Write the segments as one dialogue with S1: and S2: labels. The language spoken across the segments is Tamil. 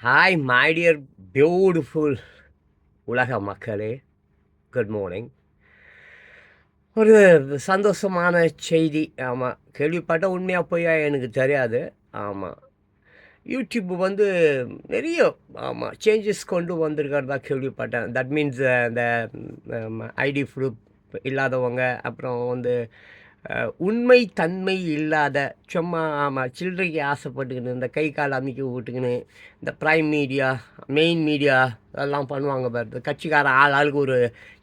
S1: ஹாய் மை டியர் பியூட்டிஃபுல் உலக மக்களே, குட் மார்னிங். ஒரு சந்தோஷமான செய்தி. ஆமாம், கேள்விப்பட்ட உண்மையாக பொய்யா எனக்கு தெரியாது. ஆமாம், யூடியூப் வந்து நிறைய சேஞ்சஸ் கொண்டு வந்திருக்கிறதா கேள்விப்பட்டேன். தட் மீன்ஸ் இந்த ஐடி ப்ரூஃப் இல்லாதவங்க, அப்புறம் வந்து உண்மை தன்மை இல்லாத சும்மா சில்லறைக்கு ஆசைப்பட்டுக்கின்னு இந்த கை கால் அமைக்க விட்டுக்கின்னு இந்த ப்ரைம் மீடியா, மெயின் மீடியா அதெல்லாம் பண்ணுவாங்க பாரு. கட்சிக்கார ஆளுக்கு ஒரு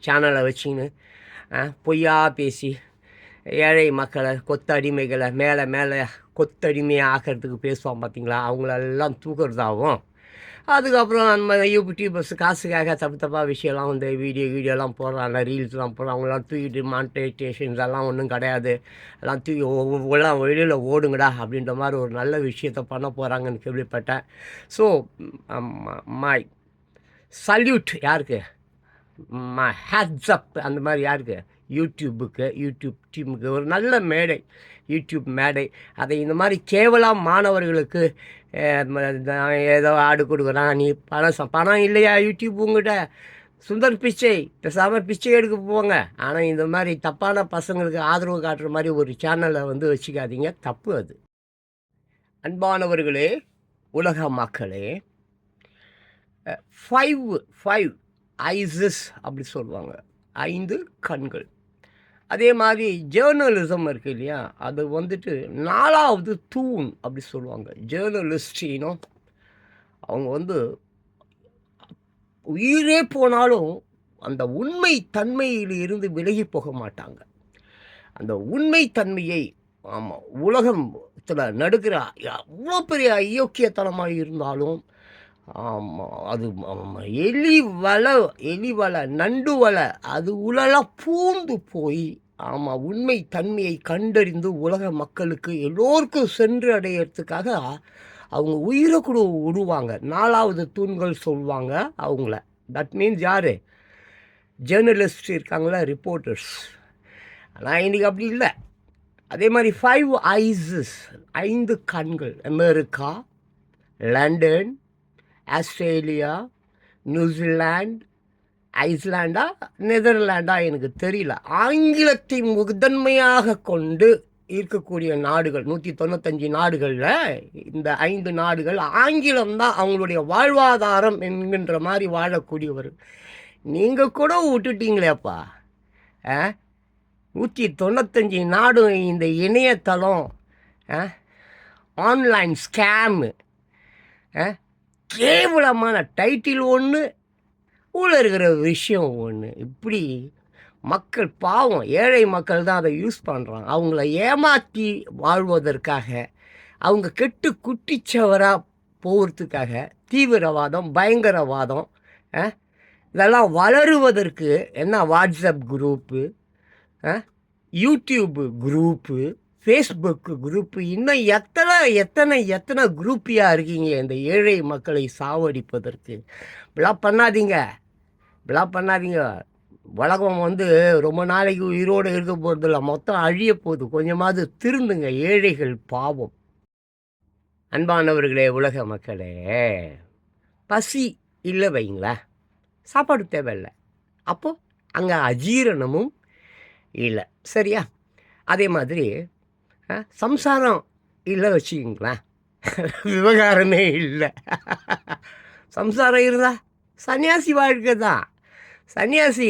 S1: சேனலை வச்சுக்கின்னு பொய்யா பேசி ஏழை மக்களை கொத்தடிமைகளை மேலே மேலே கொத்தடிமையை ஆக்கிறதுக்கு பேசுவான் பார்த்தீங்களா, அவங்களெல்லாம் தூக்குறதாகும். அதுக்கப்புறம் அந்த மாதிரி யூடியூபர்ஸ் காசுக்காக தப்பு தப்பாக விஷயம்லாம் வந்து வீடியோலாம் போடுறாங்க, ரீல்ஸ்லாம் போடுறாங்க. அவங்களாம் தூக்கிட்டு மானிட்டைசேஷன்ஸ் எல்லாம் ஒன்றும் கிடையாது, எல்லாம் தூக்கி எல்லாம் வெளியில் ஓடுங்கடா அப்படின்ற மாதிரி ஒரு நல்ல விஷயத்த பண்ண போகிறாங்கன்னு கேள்விப்பட்டேன். ஸோ மை சல்யூட் யாருக்கு, மை ஹேட்ஸ் அப் அந்த மாதிரி யாருக்கு, யூடியூப் டீமுக்கு ஒரு நல்ல மேடை, யூடியூப் மேடை. அதை இந்த மாதிரி கேவலம் மாணவர்களுக்கு ஏதோ ஆடு கொடுக்குறான், நீ பணம் இல்லையா யூடியூப் உங்கள்கிட்ட, சுந்தர் பிச்சை பேசாமல் பிச்சை எடுக்க போவாங்க. ஆனால் இந்த மாதிரி தப்பான பசங்களுக்கு ஆதரவு காட்டுற மாதிரி ஒரு சேனலை வந்து வச்சுக்காதீங்க, தப்பு அது. அன்பானவர்களே, உலக மக்களே, ஃபைவ் ஐசஸ் அப்படி சொல்லுவாங்க, 5 கண்கள். அதே மாதிரி ஜேர்னலிசம் இருக்குது இல்லையா, அது வந்துட்டு 4வது தூண் அப்படி சொல்லுவாங்க. ஜேர்னலிஸ்டினோ அவங்க வந்து உயிரே போனாலும் அந்த உண்மை தன்மையில் இருந்து விலகி போக மாட்டாங்க. அந்த உண்மை தன்மையை உலகத்தில் நடுக்கிற அவ்வளோ பெரிய அயோக்கியத்தனமாக இருந்தாலும் அது எலி வலை நண்டு வலை அது உலலாம் பூந்து போய் உண்மை தன்மையை கண்டறிந்து உலக மக்களுக்கு எல்லோருக்கும் சென்று அடையிறதுக்காக அவங்க உயிரை கூட விடுவாங்க. 4வது தூண்கள் சொல்லுவாங்க அவங்கள. தட் மீன்ஸ் யார், ஜேர்னலிஸ்ட் இருக்காங்களா, ரிப்போர்ட்டர்ஸ். ஆனால் இன்றைக்கி அப்படி இல்லை. அதே மாதிரி 5 ஐசஸ், 5 கண்கள். அமெரிக்கா, லண்டன், ஆஸ்திரேலியா, நியூசிலாந்து, ஐஸ்லாண்டா, நெதர்லாண்டா எனக்கு தெரியல. ஆங்கிலத்தை முதன்மையாக கொண்டு இருக்கக்கூடிய நாடுகள் 195 நாடுகளில் இந்த 5 நாடுகள் ஆங்கிலம்தான் அவங்களுடைய வாழ்வாதாரம் என்கின்ற மாதிரி வாழக்கூடியவர். நீங்கள் கூட விட்டுட்டீங்களேப்பா. 195 நாடும் இந்த இணையதளம், ஆன்லைன் ஸ்கேமு, கேவலமான டைட்டில் ஒன்று, உள்ள இருக்கிற விஷயம் ஒன்று. இப்படி மக்கள் பாவம், ஏழை மக்கள் தான் அதை யூஸ் பண்ணுறாங்க. அவங்கள ஏமாற்றி வாழ்வதற்காக, அவங்க கெட்டு குட்டிச்சவராக போகிறதுக்காக தீவிரவாதம், பயங்கரவாதம் இதெல்லாம் வளருவதற்கு என்ன WhatsApp group, YouTube group, Facebook group, இன்னும் எத்தனை குரூப்பியாக இருக்கீங்க இந்த ஏழை மக்களை சாவடிப்பதற்கு. பிளாக் பண்ணாதீங்க. உலகம் வந்து ரொம்ப நாளைக்கு உயிரோடு இருக்க போகிறதில்ல, மொத்தம் அழிய போகுது. கொஞ்சமாவது திருந்துங்க, ஏழைகள் பாவம். அன்பானவர்களே, உலக மக்களே, பசி இல்லை வைங்களா, சாப்பாடு தேவையில்லை, அப்போது அங்கே அஜீரணமும் இல்லை, சரியா? அதே மாதிரி சம்சாரம் இல்லை வச்சுக்கிங்களேன், விவகாரமே இல்லை. சம்சாரம் இருந்தால் சன்னியாசி வாழ்க்கை தான். சன்னியாசி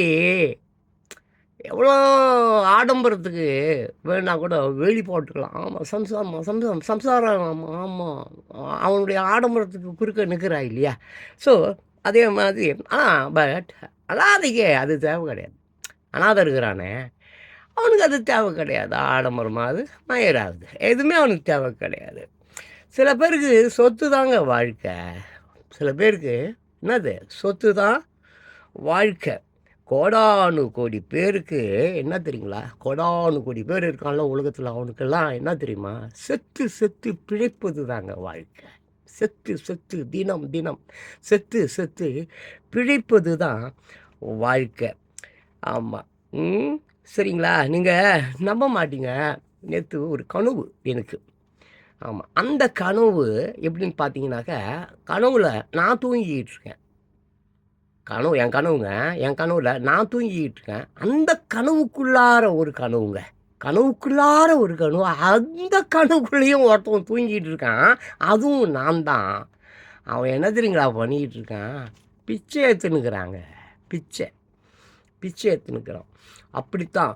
S1: எவ்வளோ ஆடம்பரத்துக்கு வேணா கூட வேலி போட்டுக்கலாம். சம்சாரம் அவனுடைய ஆடம்பரத்துக்கு குறுக்க நிற்கிறா இல்லையா? ஸோ அதே மாதிரி பட் அனாதைக்கு அது தேவை கிடையாது. அனாதை இருக்கிறானே, அவனுக்கு அது தேவை கிடையாது. ஆடம்பரமாகுது, மயிராகுது, எதுவுமே அவனுக்கு தேவை கிடையாது. சில பேருக்கு சொத்து தாங்க வாழ்க்கை. சில பேருக்கு என்னது, சொத்து தான் வாழ்க்கை. கோடானு கோடி பேருக்கு என்ன தெரியுங்களா, கோடானு கோடி பேர் இருக்கான்ல உலகத்தில், அவனுக்கெல்லாம் என்ன தெரியுமா, செத்து பிழைப்பது தாங்க வாழ்க்கை. செத்து தினம் செத்து பிழைப்பது தான் வாழ்க்கை. ஆமாம், சரிங்களா? நீங்கள் நம்ப மாட்டீங்க, நேற்று ஒரு கனவு எனக்கு. ஆமா. அந்த கனவு எப்படின்னு பார்த்தீங்கன்னாக்கா, கனவுல நான் தூங்கிக்கிட்டு இருக்கேன். என் கனவுங்க. என் கனவுல நான் தூங்கிக்கிட்டு இருக்கேன். அந்த கனவுக்குள்ளார ஒரு கனவுங்க. கனவுக்குள்ளார ஒரு கனவு. அந்த கனவுக்குள்ளேயும் ஒருத்தன் தூங்கிட்டு இருக்கான். அதுவும் நான் தான். அவன் என்ன தெரியுங்களா பண்ணிக்கிட்டு இருக்கான்? பிச்சை எடுத்துன்னுக்கிறாங்க. பிச்சை. பிச்சை எடுத்துன்னுக்கிறான். அப்படித்தான்.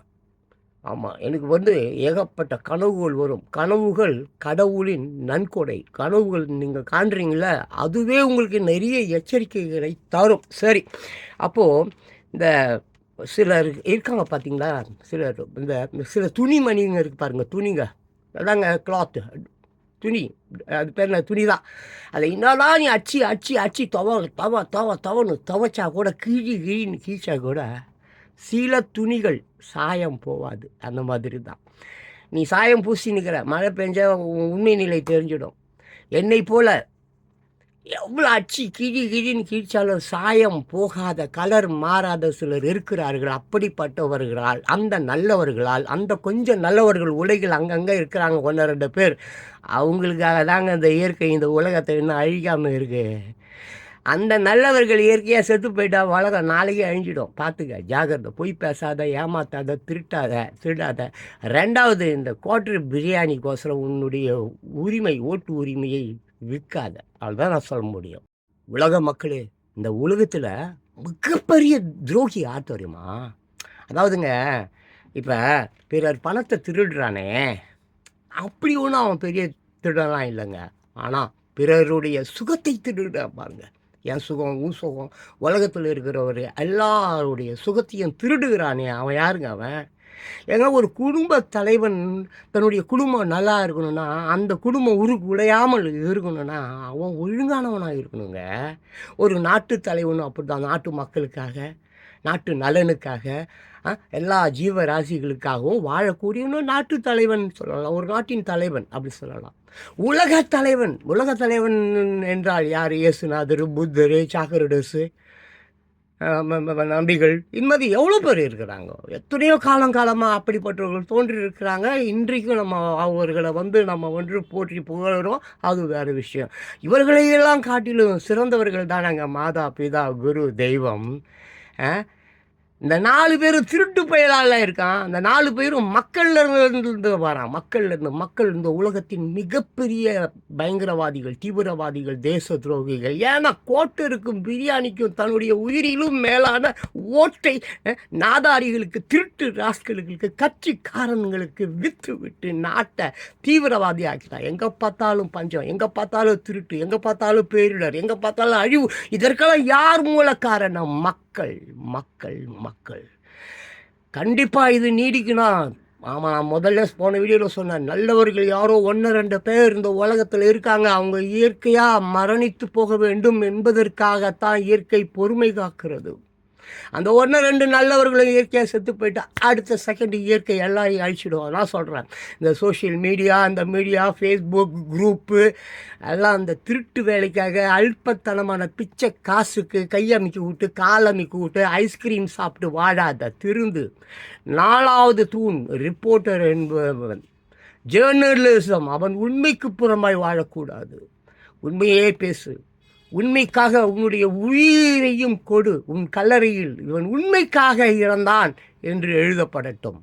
S1: ஆமா. எனக்கு ஏகப்பட்ட கனவுகள் வரும். கனவுகள் கடவுளின் நன்கொடை. கனவுகள் நீங்க காண்றீங்கள்ல, அதுவே உங்களுக்கு நெறைய எச்சரிக்கைகளை தரும். சரி. அப்போ இந்த சிலர் இருக்காங்க பார்த்தீங்களா? சிலர் சில துணிமணிங்க இருக்கு பாருங்க. துணிங்க. அதாங்க கிளாத்து. துணி. அது பேர் என்ன? துணி தான். அத என்னதான் நீ அடிச்சு, அடிச்சு, அடிச்சு தவன்னு துவைச்சா கூட கிழின்னு கிழிச்சா கூட சில துணிகள் சாயம் போவாது. அந்த மாதிரி தான். நீ சாயம் பூசின்னுக்கிற. மழை பெஞ்சா உண்மை நிலை தெரிஞ்சிடும். என்னைப் போல எவ்வளோ அடிச்சு கிழின்னு கிழிச்சாலும் சாயம் போகாத, கலர் மாறாத சிலர் இருக்கிறார்கள். அப்படிப்பட்டவர்களால், அந்த நல்லவர்களால், அந்த கொஞ்சம் நல்லவர்கள் உலகில் அங்கங்கே இருக்கிறாங்க 1, 2 பேர். அவங்களுக்காக தாங்க இந்த இயற்கை இந்த உலகத்தை இன்னும் அழிக்காம இருக்கு. அந்த நல்லவர்கள் இயற்கையாக செத்து போயிட்டா உலகம் நாளைக்கே அழிஞ்சிடும். பார்த்துக்க, ஜாக்கிரதை. பொய் பேசாத, ஏமாத்தாத, திருடாத. 2வது, இந்த குவார்டர் பிரியாணிக்கோசரம் உன்னுடைய ஓட்டு உரிமையை விற்காத. அதுதான் நான் சொல்ல முடியும். உலக மக்களே, இந்த உலகத்தில் மிகப்பெரிய துரோகி யார் தெரியுமா? அதாவதுங்க, இப்போ பிறர் பணத்தை திருடுறானே, அப்படி ஒன்றும் அவன் பெரிய திருடலாம் இல்லைங்க. ஆனால் பிறருடைய சுகத்தை திருடுறான் பாருங்க. என் சுகம், உன் சுகம், உலகத்தில் இருக்கிறவர் எல்லாருடைய சுகத்தையும் திருடுகிறானே, அவன் யாருங்க அவன்? ஏங்க, ஒரு குடும்ப தலைவன் தன்னுடைய குடும்பம் நல்லா இருக்கணும்னா, அந்த குடும்பம் உடையாமல் இருக்கணும்னா, அவன் ஒழுங்கானவனாக இருக்கணுங்க. ஒரு நாட்டு தலைவனும் அப்படி தான். நாட்டு மக்களுக்காக, நாட்டு நலனுக்காக, எல்லா ஜீவராசிகளுக்காகவும் வாழக்கூடியவனும் நாட்டு தலைவன் சொல்லலாம். ஒரு நாட்டின் தலைவன் அப்படி சொல்லலாம். உலக தலைவன் என்றால் யார்? இயேசுநாதர், புத்தர், சாக்ரடீஸ், நம்பிகள், இந்த மாதிரி எவ்வளோ பேர் இருக்கிறாங்க. எத்தனையோ காலங்காலமாக அப்படிப்பட்டவர்கள் தோன்றி இருக்கிறாங்க. இன்றைக்கும் நம்ம அவர்களை நம்ம போற்றி புகழுறோம். அது வேறு விஷயம். இவர்களையெல்லாம் காட்டிலும் சிறந்தவர்கள் தானாங்க மாதா, பிதா, குரு, தெய்வம். இந்த 4 பேரும் திருட்டு பயலால இருக்கான். அந்த 4 பேரும் மக்கள்லேருந்து வரான். மக்கள் இந்த உலகத்தின் மிகப்பெரிய பயங்கரவாதிகள், தீவிரவாதிகள், தேச துரோகிகள். ஏன்னா கோட்டருக்கும் பிரியாணிக்கும் தன்னுடைய உயிரிலும் மேலான ஓட்டை நாதாரிகளுக்கு, திருட்டு ராஸ்களுக்கு, கட்சிக்காரன்களுக்கு விட்டு நாட்டை தீவிரவாதி ஆக்கிட்டான். எங்கே பார்த்தாலும் பஞ்சம், எங்கே பார்த்தாலும் திருட்டு, எங்கே பார்த்தாலும் பேரிடர், எங்கே பார்த்தாலும் அழிவு. இதற்கெல்லாம் யார் மூல காரணம்? மக்கள். கண்டிப்பாக இது நீடிக்கணும். ஆமாம், நான் முதல்ல போன வீடியோவில் சொன்னேன். நல்லவர்கள் யாரோ 1, 2 பேர் இந்த உலகத்தில் இருக்காங்க. அவங்க இயற்கையாக மரணித்து போக வேண்டும் என்பதற்காகத்தான் இயற்கை பொறுமை காக்கிறது. அந்த 1, 2 நல்லவர்களும் இயற்கையாக செத்து போயிட்டா அடுத்த செகண்ட் இயற்கை எல்லாரையும் அழிச்சிடும். நான் சொல்கிறேன், இந்த சோஷியல் மீடியா, அந்த மீடியா, ஃபேஸ்புக் குரூப்பு எல்லாம் அந்த திருட்டு வேலைக்காக அல்பத்தனமான பிச்சை காசுக்கு கையமைக்கி விட்டு, காலமைக்கி விட்டு, ஐஸ்கிரீம் சாப்பிட்டு வாழாத திருந்து. 4வது தூண் ரிப்போர்ட்டர் என்பவன், ஜேர்னலிசம். அவன் உண்மைக்கு புறமாய் வாழக்கூடாது. உண்மையே பேசு. உண்மைக்காக உன்னுடைய உயிரையும் கொடு. உன் கல்லறையில் இவன் உண்மைக்காக இறந்தான் என்று எழுதப்படட்டும்.